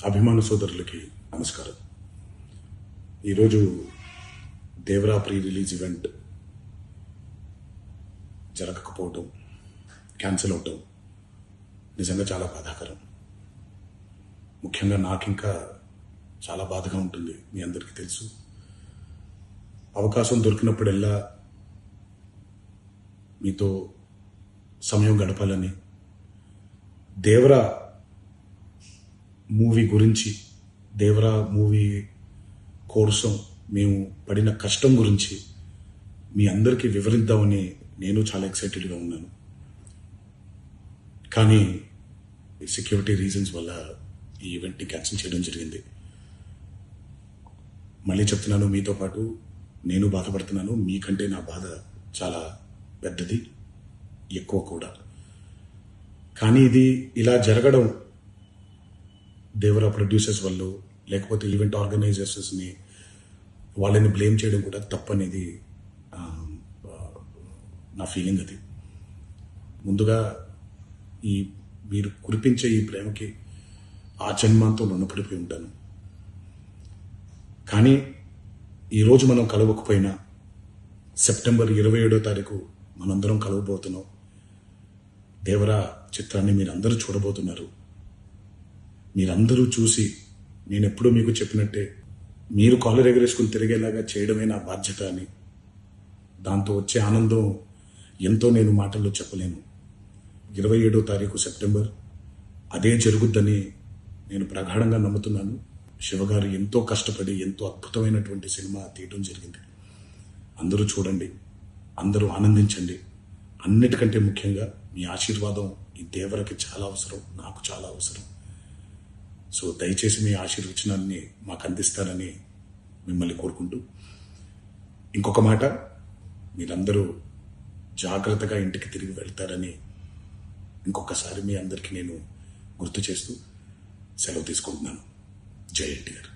అభిమాన సోదరులకి నమస్కారం. ఈరోజు దేవరా ప్రీ రిలీజ్ ఈవెంట్ జరగకపోవటం, క్యాన్సిల్ అవటం నిజంగా చాలా బాధాకరం. ముఖ్యంగా నాకు ఇంకా చాలా బాధగా ఉంటుంది. మీ అందరికీ తెలుసు. అవకాశం దొరికినప్పుడల్లా మీతో సమయం గడపాలని, దేవరా మూవీ గురించి, దేవరా మూవీ కోసం మేము పడిన కష్టం గురించి మీ అందరికీ వివరిద్దామని నేను చాలా ఎక్సైటెడ్గా ఉన్నాను. కానీ సెక్యూరిటీ రీజన్స్ వల్ల ఈ ఈవెంట్ని క్యాన్సిల్ చేయడం జరిగింది. మళ్ళీ చెప్తున్నాను, మీతో పాటు నేను బాధపడుతున్నాను. మీకంటే నా బాధ చాలా పెద్దది, ఎక్కువ కూడా. కానీ ఇది ఇలా జరగడం దేవరా ప్రొడ్యూసర్స్ వల్ల, లేకపోతే ఈవెంట్ ఆర్గనైజర్స్ని వాళ్ళని బ్లేమ్ చేయడం కూడా తప్పనేది నా ఫీలింగ్. అది ముందుగా మీరు కురిపించే ఈ ప్రేమకి ఆ జన్మాంతో రుణపడిపోయి ఉంటాను. కానీ ఈరోజు మనం కలవకపోయినా సెప్టెంబర్ 27వ తారీఖు మనందరం కలవబోతున్నాం. దేవరా చిత్రాన్ని మీరందరూ చూడబోతున్నారు. మీరందరూ చూసి, నేను ఎప్పుడూ మీకు చెప్పినట్టే, మీరు కాలర్ ఎగరేసుకుని తిరిగేలాగా చేయడమే నా బాధ్యత అని, దాంతో వచ్చే ఆనందం ఎంతో నేను మాటల్లో చెప్పలేను. 27వ తారీఖు సెప్టెంబర్ అదే జరుగుద్దని నేను ప్రగాఢంగా నమ్ముతున్నాను. శివగారు ఎంతో కష్టపడి ఎంతో అద్భుతమైనటువంటి సినిమా తీయడం జరిగింది. అందరూ చూడండి, అందరూ ఆనందించండి. అన్నిటికంటే ముఖ్యంగా మీ ఆశీర్వాదం ఈ దేవరకి చాలా అవసరం, నాకు చాలా అవసరం. సో దయచేసి మీ ఆశీర్వచనాన్ని మాకు అందిస్తారని మిమ్మల్ని కోరుకుంటూ, ఇంకొక మాట, మీరందరూ జాగ్రత్తగా ఇంటికి తిరిగి వెళ్తారని ఇంకొకసారి మీ అందరికీ నేను గుర్తు చేస్తూ సెలవు తీసుకుంటున్నాను. జై ఎన్టీఆర్.